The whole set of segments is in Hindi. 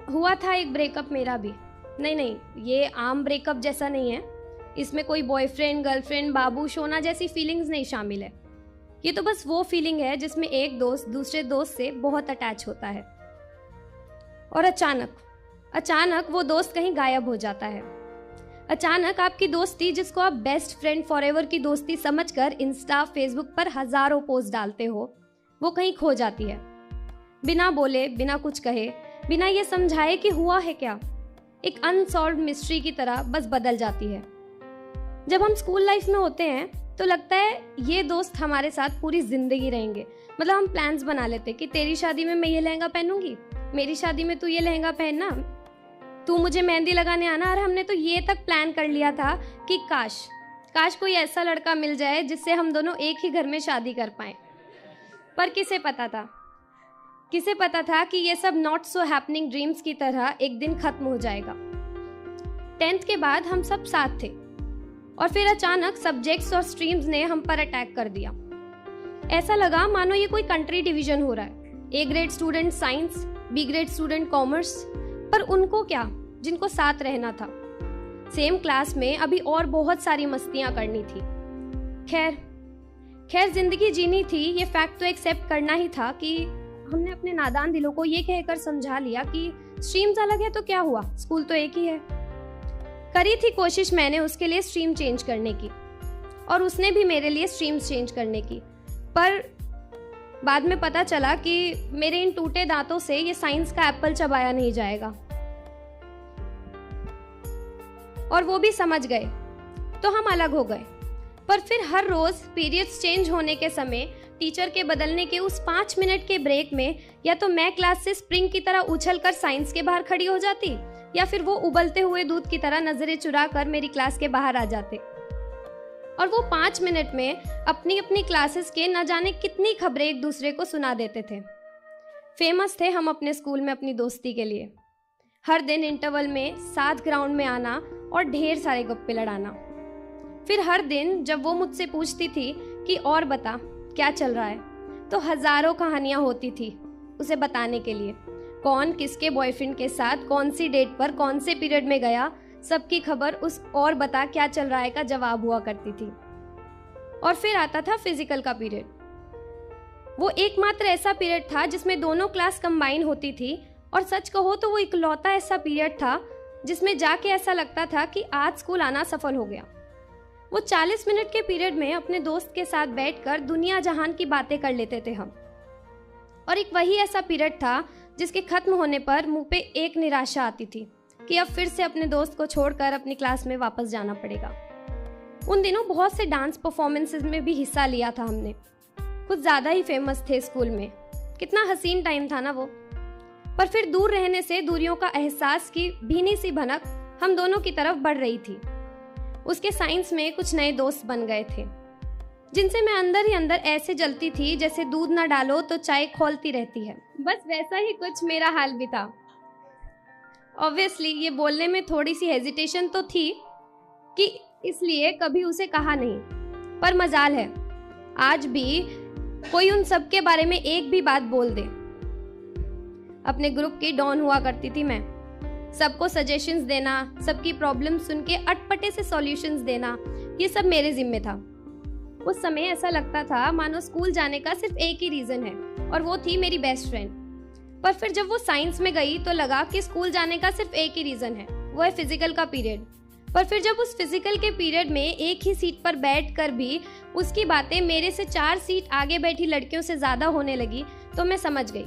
हुआ था एक ब्रेकअप मेरा भी। नहीं नहीं, ये आम ब्रेकअप जैसा नहीं है। इसमें कोई बॉयफ्रेंड गर्लफ्रेंड बाबू शोना जैसी फीलिंग्स नहीं शामिल है। ये तो बस वो फीलिंग है जिसमें एक दोस्त दूसरे दोस्त से बहुत अटैच होता है और अचानक वो दोस्त कहीं गायब हो जाता है। अचानक आपकी दोस्ती, जिसको आप बेस्ट फ्रेंड फॉरएवर की दोस्ती समझकर इंस्टा फेसबुक पर हजारों पोस्ट डालते हो, वो कहीं खो जाती है। बिना बोले, बिना कुछ कहे, बिना ये समझाए कि हुआ है क्या, एक अनसॉल्व्ड मिस्ट्री की तरह बस बदल जाती है। जब हम स्कूल लाइफ में होते हैं तो लगता है ये दोस्त हमारे साथ पूरी जिंदगी रहेंगे। मतलब हम प्लान्स बना लेते कि तेरी शादी में मैं ये लहंगा पहनूंगी, मेरी शादी में तू ये लहंगा पहनना, तू मुझे मेहंदी लगाने आना। और हमने तो ये तक प्लान कर लिया था कि काश कोई ऐसा लड़का मिल जाए जिससे हम दोनों एक ही घर में शादी कर पाएं। पर किसे पता था कि ये सब नॉट सो हैपनिंग ड्रीम्स की तरह एक दिन खत्म हो जाएगा। 10th के बाद हम सब साथ थे और फिर अचानक सब्जेक्ट्स और स्ट्रीम्स ने हम पर अटैक कर दिया। ऐसा लगा मानो ये कोई कंट्री डिवीजन हो रहा है। A grade student science, B grade student commerce. पर उनको क्या, जिनको साथ रहना था सेम क्लास में, अभी और बहुत सारी मस्तियां करनी थी। खैर जिंदगी जीनी थी, ये फैक्ट तो एक्सेप्ट करना ही था कि हमने अपने नादान दिलों को ये कहकर समझा लिया कि स्ट्रीम्स अलग है तो क्या हुआ, स्कूल तो एक ही है। करी थी कोशिश मैंने उसके लिए स्ट्रीम चेंज करने की और उसने भी मेरे लिए स्ट्रीम्स चेंज करने की, पर बाद में पता चला कि मेरे इन टूटे दांतों से ये साइंस का एप्पल चबाया नहीं जाएगा। और वो भी समझ गए तो हम अलग हो गए। पर फिर हर रोज पीरियड्स चेंज होने के समय, टीचर के बदलने के उस 5 मिनट के ब्रेक में, या तो मैं क्लास से स्प्रिंग की तरह उछलकर साइंस के बाहर खड़ी हो जाती, या फिर वो उबलते हुए दूध की तरह नजरें चुरा कर मेरी क्लास के बाहर आ जाते। और वो 5 मिनट में अपनी अपनी क्लासेस के न जाने कितनी खबरें एक दूसरे को सुना देते थे। फेमस थे हम अपने स्कूल में अपनी दोस्ती के लिए। हर दिन इंटरवल में साथ ग्राउंड में आना और ढेर सारे गप्पे लड़ाना। फिर हर दिन जब वो मुझसे पूछती थी कि और बता क्या चल रहा है, तो हजारों कहानियां होती थी उसे बताने के लिए। कौन किसके बॉयफ्रेंड के साथ कौन सी डेट पर कौन से पीरियड में गया, सबकी खबर उस और बता क्या चल रहा है का जवाब हुआ करती थी। और फिर आता था फिजिकल का पीरियड। वो एकमात्र ऐसा पीरियड था जिसमें दोनों क्लास कंबाइन होती थी, और सच कहो तो वो इकलौता ऐसा पीरियड था जिसमें जाके ऐसा लगता था कि आज स्कूल आना सफल हो गया। वो 40 मिनट के पीरियड में अपने दोस्त के साथ बैठकर दुनिया जहान की बातें कर लेते थे हम। और एक वही ऐसा पीरियड था जिसके खत्म होने पर मुंह पे एक निराशा आती थी कि अब फिर से अपने दोस्त को छोड़कर अपनी क्लास में वापस जाना पड़ेगा। उन दिनों बहुत से डांस परफॉर्मेंसेस में भी हिस्सा लिया था हमने, कुछ ज्यादा ही फेमस थे स्कूल में। कितना हसीन टाइम था ना वो। पर फिर दूर रहने से दूरियों का एहसास की भीनी सी भनक हम दोनों की तरफ बढ़ रही थी। उसके साइंस में कुछ नए दोस्त बन गए थे जिनसे मैं अंदर ही अंदर ऐसे जलती थी जैसे दूध ना डालो तो चाय खौलती रहती है। बस वैसा ही कुछ मेरा हाल भी था। ऑब्वियसली ये बोलने में थोड़ी सी हेजिटेशन तो थी कि इसलिए कभी उसे कहा नहीं, पर मजाल है आज भी कोई उन सब के बारे में एक भी बात बोल दे। अपने ग्रुप की डॉन हुआ करती थी मैं। सबको सजेशंस देना, सबकी प्रॉब्लम सुन के अटपटे से सॉल्यूशंस देना, ये सब मेरे जिम्मे था। उस समय ऐसा लगता था मानो स्कूल जाने का सिर्फ एक ही रीजन है, और वो थी मेरी बेस्ट फ्रेंड। पर फिर जब वो साइंस में गई तो लगा कि स्कूल जाने का सिर्फ एक ही रीजन है, वो है फिजिकल का पीरियड। पर फिर जब उस फिजिकल के पीरियड में एक ही सीट पर बैठकर भी उसकी बातें मेरे से 4 सीट आगे बैठी लड़कियों से ज्यादा होने लगी, तो मैं समझ गई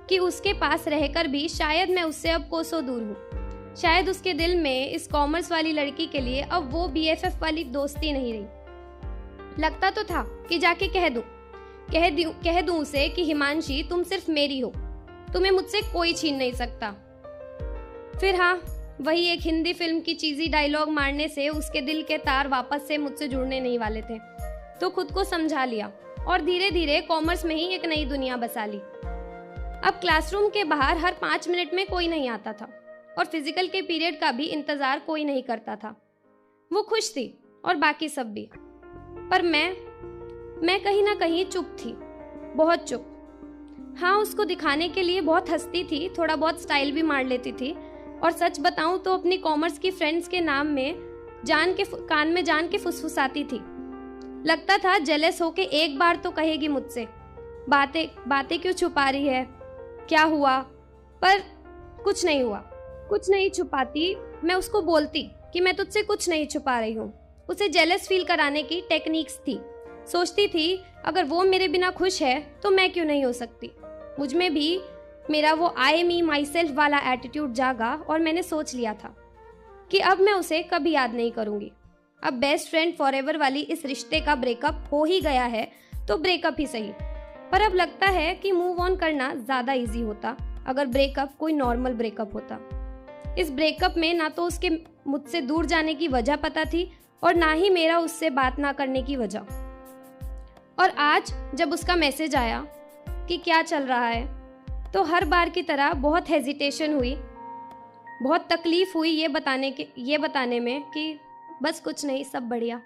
कि उसके पास रहकर भी शायद मैं उससे अब कोसों दूर हूँ। शायद उसके दिल में इस कॉमर्स वाली लड़की के लिए अब वो BFF वाली दोस्ती नहीं रही। लगता तो था कि जाके कह दूं उसे कि हिमांशी तुम सिर्फ मेरी हो, तुम्हें मुझसे कोई छीन नहीं सकता। फिर हाँ, वही एक हिंदी फिल्म की चीजी डायलॉग मारने से उसके दिल के तार वापस से मुझसे जुड़ने नहीं वाले थे, तो खुद को समझा लिया और धीरे धीरे कॉमर्स में ही एक नई दुनिया बसा ली। अब क्लासरूम के बाहर हर 5 मिनट में कोई नहीं आता था और फिजिकल के पीरियड का भी इंतजार कोई नहीं करता था। वो खुश थी और बाकी सब भी, पर मैं कहीं ना कहीं चुप थी, बहुत चुप। हाँ, उसको दिखाने के लिए बहुत हंसती थी, थोड़ा बहुत स्टाइल भी मार लेती थी, और सच बताऊं तो अपनी कॉमर्स की फ्रेंड्स के नाम में कान में जान के फुसफुसाती थी। लगता था जेलस होके एक बार तो कहेगी मुझसे, बातें बातें क्यों छुपा रही है, क्या हुआ? पर कुछ नहीं हुआ। कुछ नहीं छुपाती, मैं उसको बोलती कि मैं तुझसे कुछ नहीं छुपा रही हूँ। उसे जेलस फील कराने की टेक्निक्स थी। सोचती थी अगर वो मेरे बिना खुश है तो मैं क्यों नहीं हो सकती। मुझ में भी मेरा वो आई मी माई सेल्फ वाला एटीट्यूड जागा और मैंने सोच लिया था कि अब मैं उसे कभी याद नहीं करूँगी। अब बेस्ट फ्रेंड फॉरएवर वाली इस रिश्ते का ब्रेकअप हो ही गया है तो ब्रेकअप ही सही। पर अब लगता है कि मूव ऑन करना ज़्यादा इजी होता अगर ब्रेकअप कोई नॉर्मल ब्रेकअप होता। इस ब्रेकअप में ना तो उसके मुझसे दूर जाने की वजह पता थी और ना ही मेरा उससे बात ना करने की वजह। और आज जब उसका मैसेज आया कि क्या चल रहा है, तो हर बार की तरह बहुत हेजिटेशन हुई, बहुत तकलीफ हुई ये बताने में कि बस कुछ नहीं, सब बढ़िया।